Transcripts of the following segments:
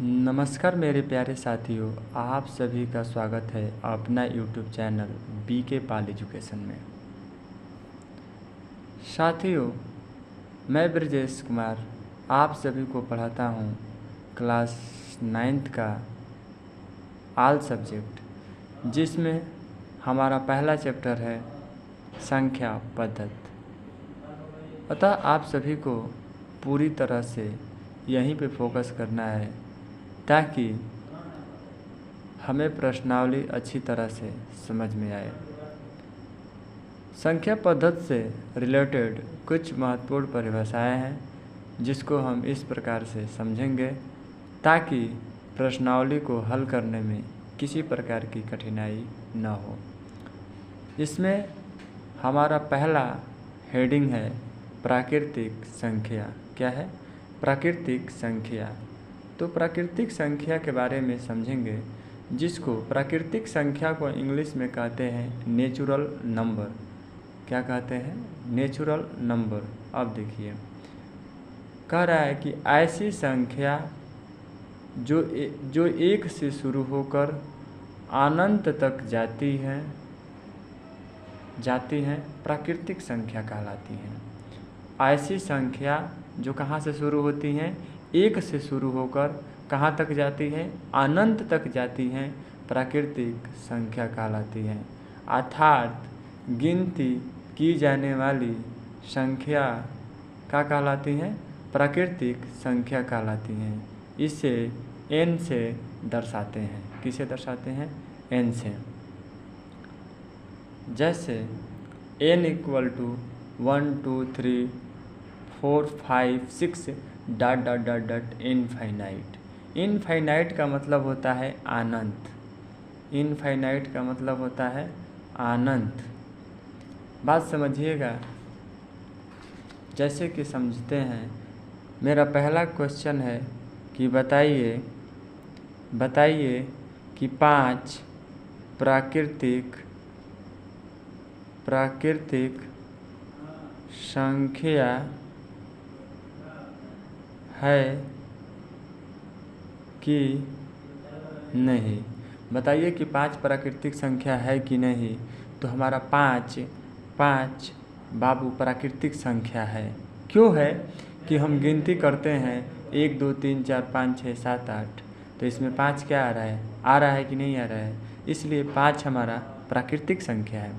नमस्कार मेरे प्यारे साथियों, आप सभी का स्वागत है अपना यूट्यूब चैनल बीके पाल एजुकेशन में। साथियों, मैं ब्रजेश कुमार आप सभी को पढ़ाता हूँ क्लास 9th का ऑल सब्जेक्ट, जिसमें हमारा पहला चैप्टर है संख्या पद्धति। अतः आप सभी को पूरी तरह से यहीं पे फोकस करना है ताकि हमें प्रश्नावली अच्छी तरह से समझ में आए। संख्या पद्धति से रिलेटेड कुछ महत्वपूर्ण परिभाषाएं हैं जिसको हम इस प्रकार से समझेंगे ताकि प्रश्नावली को हल करने में किसी प्रकार की कठिनाई न हो। इसमें हमारा पहला हेडिंग है प्राकृतिक संख्या। क्या है? प्राकृतिक संख्या। तो प्राकृतिक संख्या के बारे में समझेंगे, जिसको प्राकृतिक संख्या को इंग्लिश में कहते हैं नेचुरल नंबर। क्या कहते हैं? Natural number. अब देखिए, कह रहा है कि ऐसी संख्या जो एक से शुरू होकर अनंत तक जाती हैं प्राकृतिक संख्या कहलाती हैं। ऐसी संख्या जो कहाँ से शुरू होती हैं? एक से शुरू होकर कहाँ तक जाती है? अनंत तक जाती हैं, प्राकृतिक संख्या कहलाती हैं। अर्थात गिनती की जाने वाली संख्या क्या कहलाती हैं? प्राकृतिक संख्या कहलाती हैं। इसे n से दर्शाते हैं। किसे दर्शाते हैं? n से। जैसे n = 1 2 3 4 5 6 ... इनफाइनाइट। इनफाइनाइट का मतलब होता है अनंत। इनफाइनाइट का मतलब होता है अनंत। बात समझिएगा। जैसे कि समझते हैं, मेरा पहला क्वेश्चन है कि बताइए कि 5 प्राकृतिक संख्या है कि नहीं। बताइए कि 5 प्राकृतिक संख्या है कि नहीं। तो हमारा 5 बाबू प्राकृतिक संख्या है। क्यों है? कि हम गिनती करते हैं 1 2 3 4 5 6 7 8। तो इसमें 5 क्या आ रहा है कि नहीं आ रहा है? इसलिए 5 हमारा प्राकृतिक संख्या है।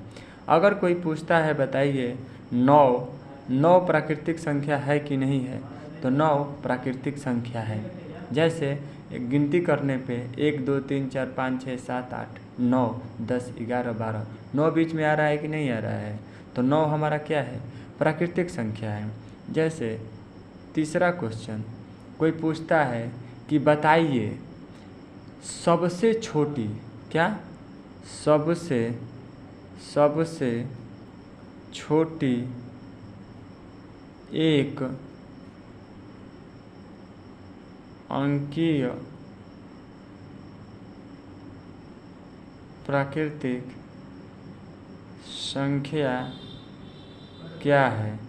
अगर कोई पूछता है बताइए 9 प्राकृतिक संख्या है कि नहीं है, तो 9 प्राकृतिक संख्या है। जैसे गिनती करने पे 1 2 3 4 5 6 7 8 9 10 11 12, 9 बीच में आ रहा है कि नहीं आ रहा है? तो 9 हमारा क्या है? प्राकृतिक संख्या है। जैसे तीसरा क्वेश्चन, कोई पूछता है कि बताइए सबसे छोटी, क्या? सबसे छोटी एक अंकीय प्राकृतिक संख्या क्या है?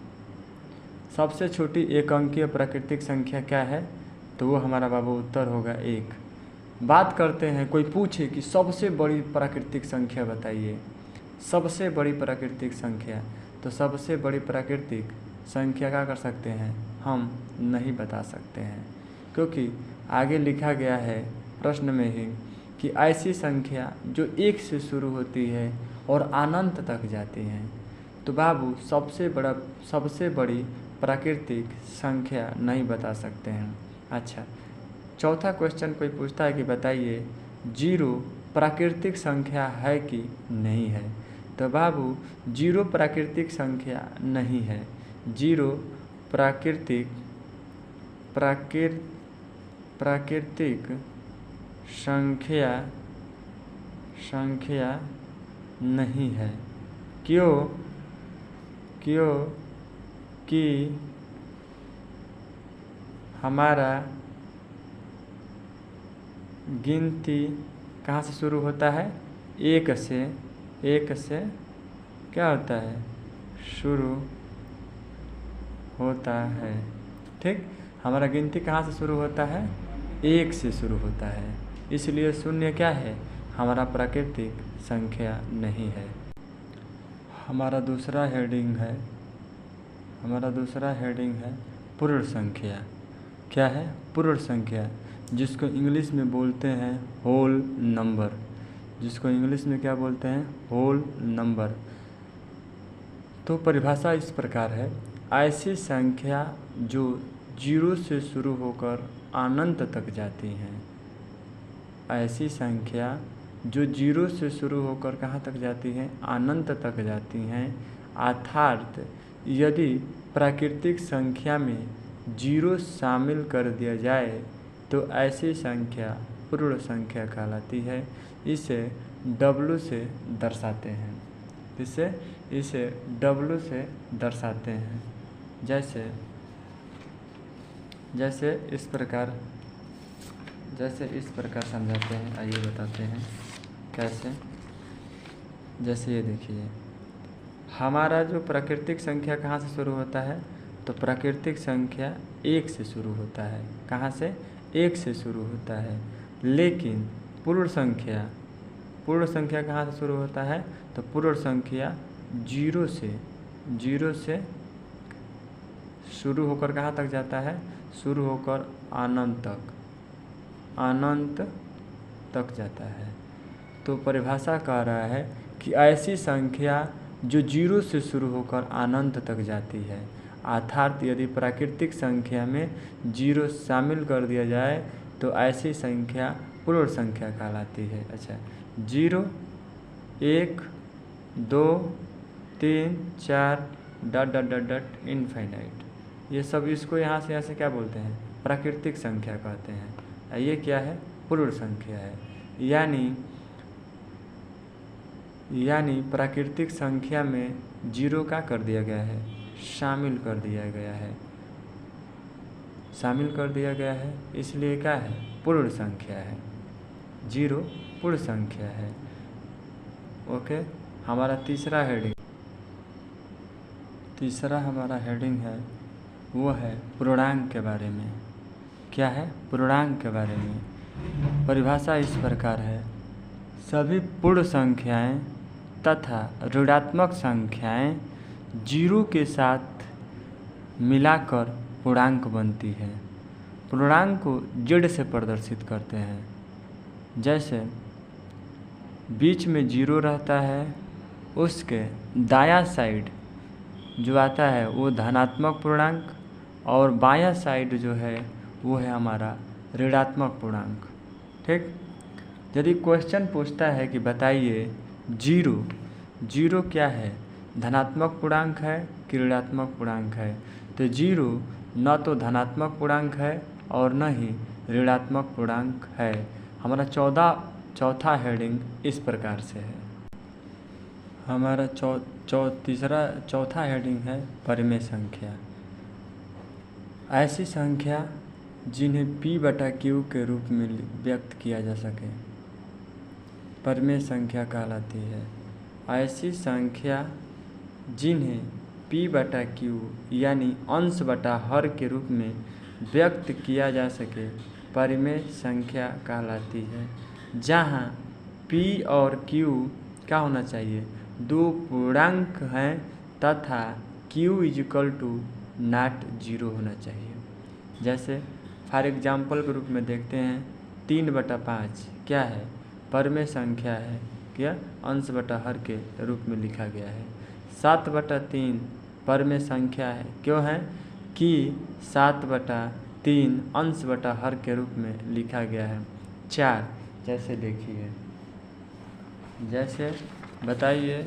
सबसे छोटी एक अंकीय प्राकृतिक संख्या क्या है? तो वो हमारा बाबू उत्तर होगा 1। बात करते हैं, कोई पूछे कि सबसे बड़ी प्राकृतिक संख्या बताइए। सबसे बड़ी प्राकृतिक संख्या, तो सबसे बड़ी प्राकृतिक संख्या क्या कर सकते हैं? हम नहीं बता सकते हैं, क्योंकि आगे लिखा गया है प्रश्न में ही कि ऐसी संख्या जो 1 से शुरू होती है और अनंत तक जाती हैं। तो बाबू सबसे बड़ी प्राकृतिक संख्या नहीं बता सकते हैं। अच्छा, चौथा क्वेश्चन कोई पूछता है कि बताइए 0 प्राकृतिक संख्या है कि नहीं है। तो बाबू 0 प्राकृतिक संख्या नहीं है। 0 प्राकृतिक संख्या नहीं है। क्योंकि हमारा गिनती कहाँ से शुरू होता है? 1 से क्या होता है? शुरू होता है। ठीक, हमारा गिनती कहाँ से शुरू होता है? 1 से शुरू होता है, इसलिए शून्य क्या है, हमारा प्राकृतिक संख्या नहीं है। हमारा दूसरा हेडिंग है पूर्ण संख्या। क्या है? पूर्ण संख्या, जिसको इंग्लिश में बोलते हैं होल नंबर। जिसको इंग्लिश में क्या बोलते हैं? Whole number. तो परिभाषा इस प्रकार है, ऐसी संख्या जो 0 से शुरू होकर अनंत तक जाती हैं। ऐसी संख्या जो 0 से शुरू होकर कहाँ तक जाती हैं? अनंत तक जाती हैं। अर्थात यदि प्राकृतिक संख्या में 0 शामिल कर दिया जाए तो ऐसी संख्या पूर्ण संख्या कहलाती है। इसे W से दर्शाते हैं। इसे W से दर्शाते हैं। जैसे इस प्रकार समझाते हैं। आइए बताते हैं कैसे। जैसे ये देखिए, हमारा जो प्राकृतिक संख्या कहाँ से शुरू होता है? तो प्राकृतिक संख्या 1 से शुरू होता है। कहाँ से? 1 से शुरू होता है। लेकिन पूर्ण संख्या कहाँ से शुरू होता है? तो पूर्ण संख्या 0 से शुरू होकर कहाँ तक जाता है? शुरू होकर अनंत तक जाता है। तो परिभाषा कह रहा है कि ऐसी संख्या जो 0 से शुरू होकर अनंत तक जाती है। अर्थात यदि प्राकृतिक संख्या में 0 शामिल कर दिया जाए तो ऐसी संख्या पूर्ण संख्या कहलाती है। अच्छा, 0, 1, 2, 3, 4 ... इनफाइनाइट, ये सब इसको यहाँ से क्या बोलते हैं? प्राकृतिक संख्या कहते हैं। ये क्या है? पूर्ण संख्या है। यानी प्राकृतिक संख्या में 0 का कर दिया गया है, शामिल कर दिया गया है, इसलिए क्या है? पूर्ण संख्या है। 0 पूर्ण संख्या है। ओके, हमारा तीसरा हमारा हेडिंग है, वो है पूर्णांक के बारे में। क्या है? पूर्णांक के बारे में। परिभाषा इस प्रकार है, सभी पूर्ण संख्याएं तथा ऋणात्मक संख्याएं 0 के साथ मिलाकर पूर्णांक बनती है। पूर्णांक को Z से प्रदर्शित करते हैं। जैसे बीच में 0 रहता है, उसके दायां साइड जो आता है वो धनात्मक पूर्णांक, और बायां साइड जो है वो है हमारा ऋणात्मक पूर्णांक। ठीक, यदि क्वेश्चन पूछता है कि बताइए 0 क्या है? धनात्मक पूर्णांक है कि ऋणात्मक पूर्णांक है? तो 0 न तो धनात्मक पूर्णांक है और न ही ऋणात्मक पूर्णांक है। हमारा चौथा हेडिंग इस प्रकार से है। हमारा चौथा हेडिंग है परिमेय संख्या। ऐसी संख्या जिन्हें P/Q के रूप में व्यक्त किया जा सके परिमेय संख्या कहलाती है। ऐसी संख्या जिन्हें P/Q यानी अंश बटा हर के रूप में व्यक्त किया जा सके परिमेय संख्या कहलाती है। जहाँ P और Q क्या होना चाहिए? 2 पूर्णांक हैं तथा Q = 0 होना चाहिए। जैसे फॉर एग्जाम्पल के रूप में देखते हैं, 3/5 क्या है? परिमेय संख्या है। क्या? अंश बटा हर के रूप में लिखा गया है। 7/3 परिमेय संख्या है। क्यों है? कि 7/3 अंश बटा हर के रूप में लिखा गया है। 4 जैसे देखिए, जैसे बताइए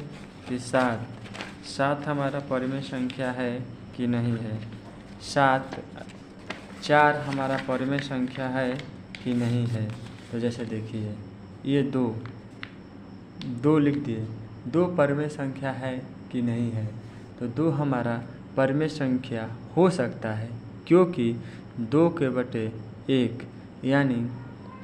कि 7 हमारा परिमेय संख्या है कि नहीं है? 4 हमारा परिमेय संख्या है कि नहीं है? तो जैसे देखिए, ये 2 लिख दिए, 2 परिमेय संख्या है कि नहीं है? तो 2 हमारा परिमेय संख्या हो सकता है, क्योंकि 2/1 यानी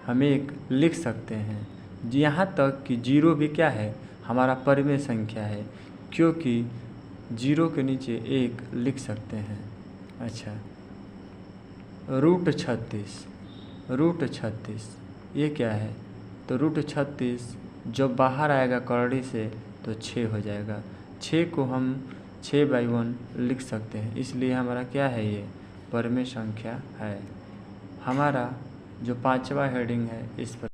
हम 1 लिख सकते हैं। यहाँ तक कि 0 भी क्या है? हमारा परिमेय संख्या है, क्योंकि 0 के नीचे 1 लिख सकते हैं। अच्छा, √36 √36। ये क्या है? तो √36 जब बाहर आएगा करड़ी से तो 6 हो जाएगा। 6 को हम 6/1 लिख सकते हैं, इसलिए हमारा क्या है, ये परमेय संख्या है। हमारा जो 5वां हेडिंग है इस पर